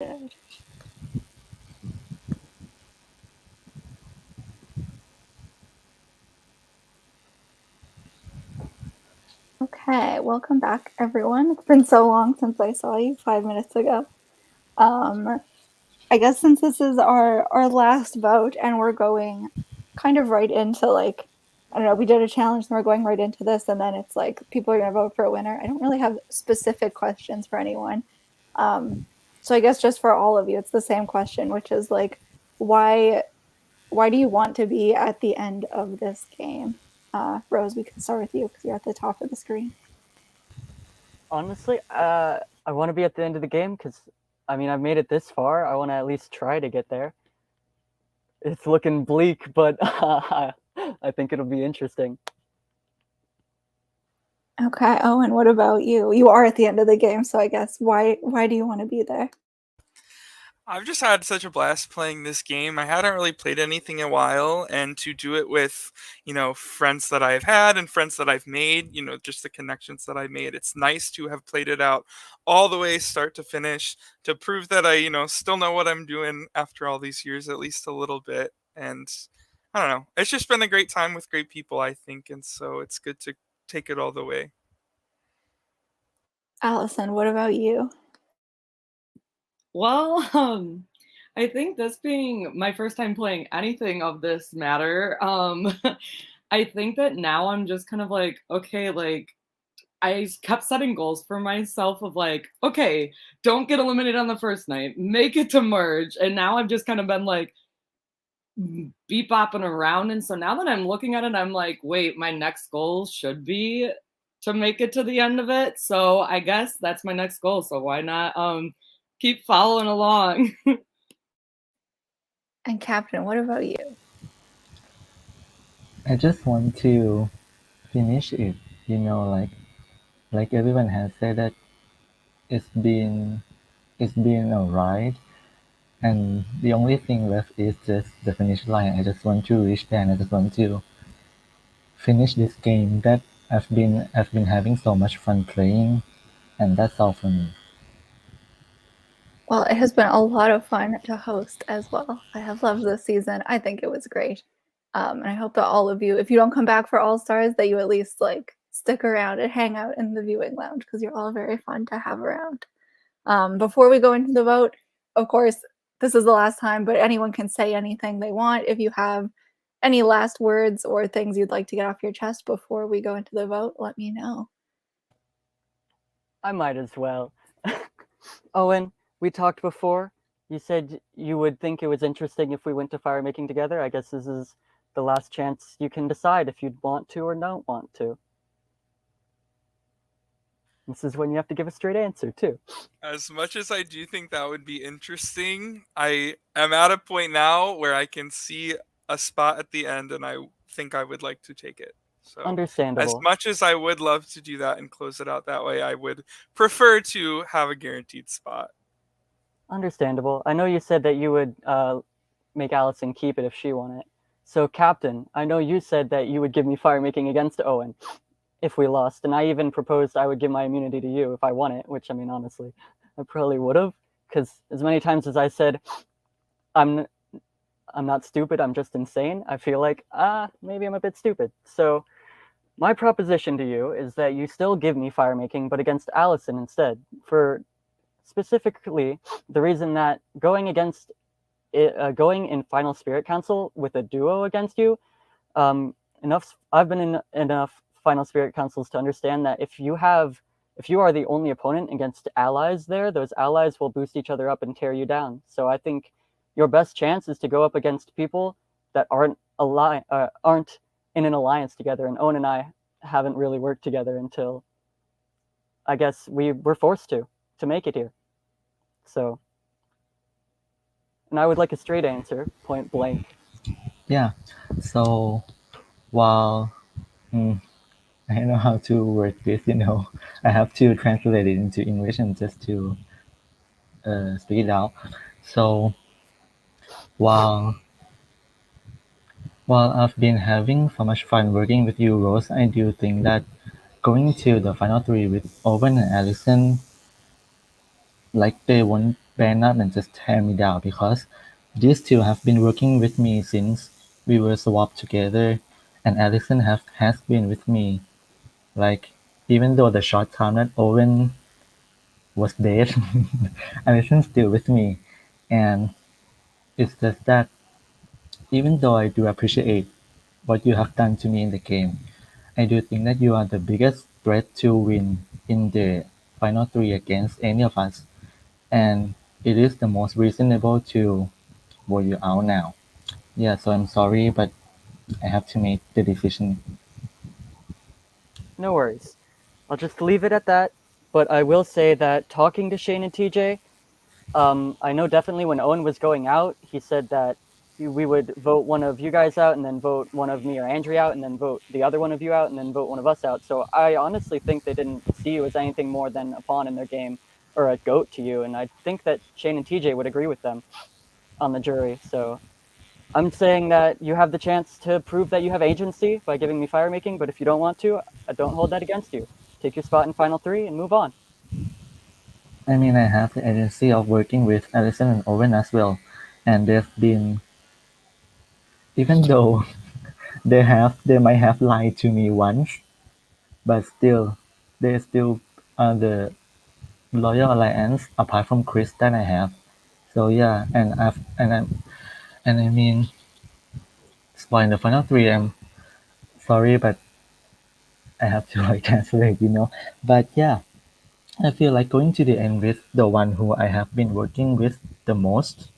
Okay, welcome back, everyone. It's been so long since I saw you 5 minutes ago. I guess since this is our last vote and we're going kind of right into like I don't know, we did a challenge and we're going right into this and then it's like people are gonna vote for a winner. I don't really have specific questions for anyone. So I guess just for all of you, it's the same question, which is like why do you want to be at the end of this game? Rose, we can start with you because you're at the top of the screen. Honestly, I want to be at the end of the game because, I mean, I've made it this far. I want to at least try to get there. It's looking bleak, but I think it'll be interesting. Okay, Owen, what about you? You are at the end of the game, so I guess why do you want to be there? I've just had such a blast playing this game. I hadn't really played anything in a while, and to do it with, friends that I've had and friends that I've made, just the connections that I made. It's nice to have played it out all the way start to finish to prove that I, still know what I'm doing after all these years, at least a little bit. And I don't know. It's just been a great time with great people, I think, and so it's good to take it all the way. Allison, what about you? Well, I think this being my first time playing anything of this matter, I think that now I'm just kind of like, okay, like I kept setting goals for myself of like, okay, don't get eliminated on the first night, make it to merge. And now I've just kind of been like beep bopping around. And so now that I'm looking at it, I'm like, wait, my next goal should be to make it to the end of it. So I guess that's my next goal. So why not keep following along? And Captain, what about you? I just want to finish it, like everyone has said that it's been it's been a ride, and the only thing left is just the finish line. I just want to reach there, and I just want to finish this game that I've been having so much fun playing, and that's all for me. Well, it has been a lot of fun to host as well. I have loved this season. I think it was great. And I hope that all of you, if you don't come back for All Stars, that you at least like stick around and hang out in the viewing lounge because you're all very fun to have around. Before we go into the vote, of course, this is the last time, but anyone can say anything they want. If you have any last words or things you'd like to get off your chest before we go into the vote, let me know. I might as well. Owen, we talked before. You said you would think it was interesting if we went to fire making together. I guess this is the last chance you can decide if you'd want to or don't want to. This is when you have to give a straight answer, too. As much as I do think that would be interesting, I am at a point now where I can see a spot at the end and I think I would like to take it. So, as Understandable. much as I would love to do that and close it out that way, I would prefer to have a guaranteed spot. Understandable. I know you said that you would make Allison keep it if she won it. So, Captain, I know you said that you would give me fire making against Owen if we lost, and I even proposed I would give my immunity to you if I won it, which, I mean, honestly, I probably would have, because as many times as I said, I'm not stupid, I'm just insane, I feel like, maybe I'm a bit stupid. So, my proposition to you is that you still give me fire making, but against Allison instead, for specifically the reason that going in Final Spirit Council with a duo against you, I've been in enough Final Spirit Councils to understand that if you are the only opponent against allies there, those allies will boost each other up and tear you down. So I think your best chance is to go up against people that aren't in an alliance together. And Owen and I haven't really worked together until I guess we were forced to make it here. So, and I would like a straight answer, point blank. Yeah. So while I don't know how to word this, I have to translate it into English and just to speak it out. So while while I've been having so much fun working with you, Rose, I do think that going to the final three with Owen and Allison, like they won't ban up and just tear me down because these two have been working with me since we were swapped together, and Allison has been with me. Like, even though the short time that Owen was dead, Allison's still with me. And it's just that even though I do appreciate what you have done to me in the game, I do think that you are the biggest threat to win in the final three against any of us, and it is the most reasonable to vote you out now. Yeah, so I'm sorry, but I have to make the decision. No worries. I'll just leave it at that. But I will say that talking to Shane and TJ, I know definitely when Owen was going out, he said that we would vote one of you guys out and then vote one of me or Andrea out and then vote the other one of you out and then vote one of us out. So I honestly think they didn't see you as anything more than a pawn in their game or a goat to you. And I think that Shane and TJ would agree with them on the jury. So I'm saying that you have the chance to prove that you have agency by giving me fire making, but if you don't want to, I don't hold that against you. Take your spot in final three and move on. I mean, I have the agency of working with Allison and Owen as well, and they've been, even though they might have lied to me once, but still, they still are the loyal alliance apart from Chris that I have. So yeah, and I mean, for in the final three, I'm sorry, but I have to like cancel it. But yeah, I feel like going to the end with the one who I have been working with the most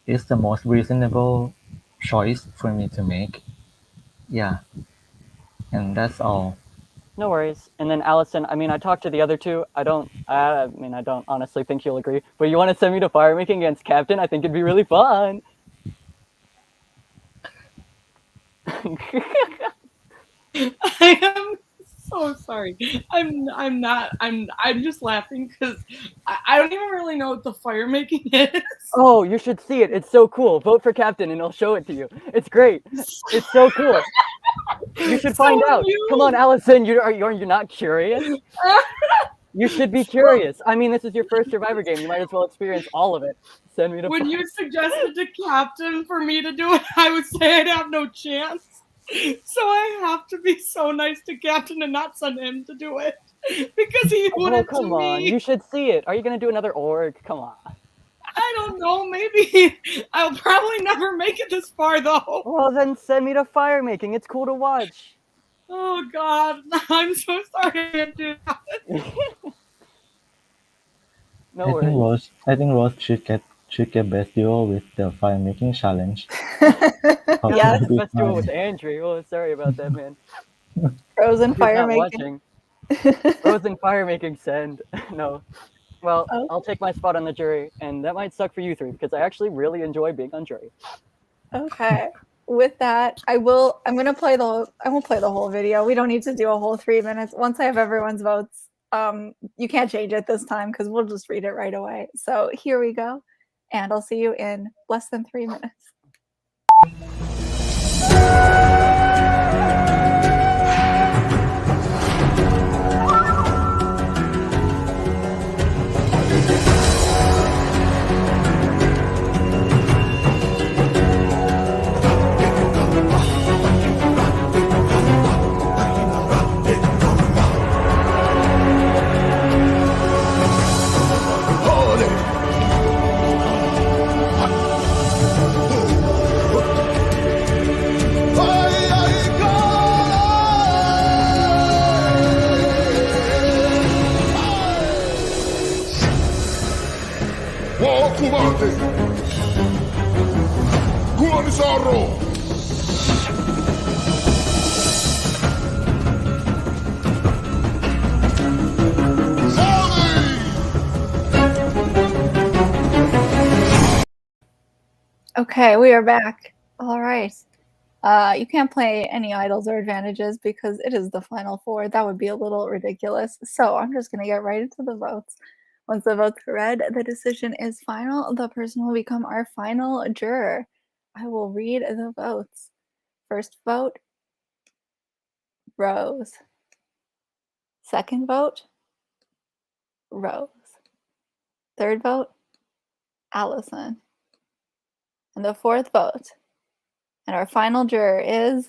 is the most reasonable choice for me to make. Yeah, and that's all. No worries. And then Allison, I mean, I talked to the other two. I don't honestly think you'll agree. But you want to send me to fire making against Captain? I think it'd be really fun. I am so sorry. I'm not. I'm just laughing because I don't even really know what the fire making is. Oh, you should see it. It's so cool. Vote for Captain and I'll show it to you. It's great. It's so cool. You should find out. Come on, Allison. You're not curious? You should be curious. I mean, this is your first Survivor game. You might as well experience all of it. Send me to. When you suggested to Captain for me to do it, I would say I'd have no chance. So I have to be so nice to Captain and not send him to do it because he wouldn't. Oh, come on. You should see it. Are you gonna do another org? Come on. I don't know. Maybe I'll probably never make it this far though. Well, then send me to fire making. It's cool to watch. Oh God, I'm so sorry I can't do that. No worries. I think Rose should get best duo with the fire making challenge. Yeah, That's the best duo with Andrew. Oh, sorry about that, man. frozen He's fire not making. watching. Frozen fire making send. No. Well, Oh. I'll take my spot on the jury, and that might suck for you three because I actually really enjoy being on jury. Okay. With that, I won't play the whole video. We don't need to do a whole 3 minutes. Once I have everyone's votes, you can't change it this time because we'll just read it right away. So here we go. And I'll see you in less than 3 minutes. Kumate! Kuanisaro! Okay, we are back. All right. You can't play any idols or advantages because it is the final four. That would be a little ridiculous. So I'm just going to get right into the votes. Once the votes are read, the decision is final. The person will become our final juror. I will read the votes. First vote, Rose. Second vote, Rose. Third vote, Allison. And the fourth vote, and our final juror is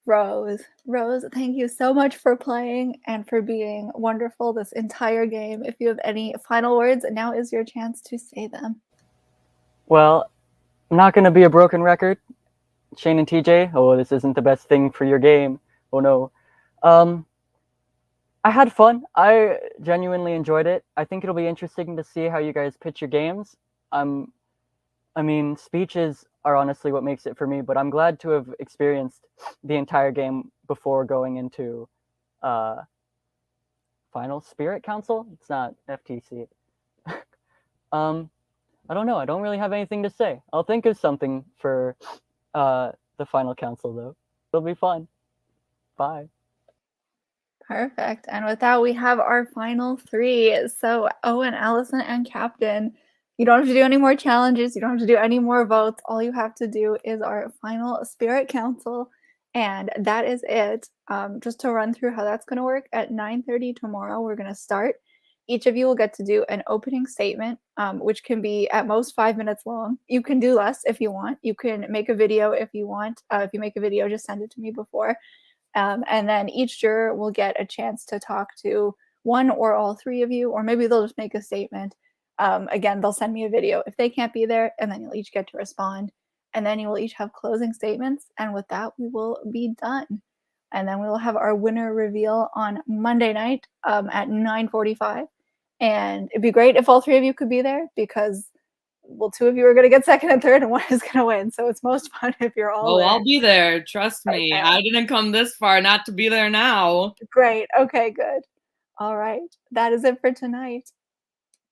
Rose. Rose, thank you so much for playing and for being wonderful this entire game. If you have any final words, now is your chance to say them. Well, I'm not going to be a broken record. Shane and TJ, oh, this isn't the best thing for your game. Oh no. I had fun. I genuinely enjoyed it. I think it'll be interesting to see how you guys pitch your games. I mean, speeches are honestly what makes it for me, but I'm glad to have experienced the entire game before going into Final Spirit Council. It's not FTC. I don't know. I don't really have anything to say. I'll think of something for the final council, though. It'll be fun. Bye. Perfect. And with that, we have our final three. So Owen, Allison, and Captain, you don't have to do any more challenges. You don't have to do any more votes. All you have to do is our final Spirit Council. And that is it. Just to run through how that's going to work, at 9:30 tomorrow, we're going to start. Each of you will get to do an opening statement, which can be at most 5 minutes long. You can do less if you want. You can make a video if you want. If you make a video, just send it to me before. And then each juror will get a chance to talk to one or all three of you, or maybe they'll just make a statement. Again, they'll send me a video if they can't be there, and then you'll each get to respond. And then you will each have closing statements. And with that, we will be done. And then we will have our winner reveal on Monday night at 9:45. And it'd be great if all three of you could be there, because, well, two of you are going to get second and third, and one is going to win. So it's most fun if you're all there. I'll be there. Trust me. Okay. I didn't come this far not to be there now. Great. Okay, good. All right. That is it for tonight.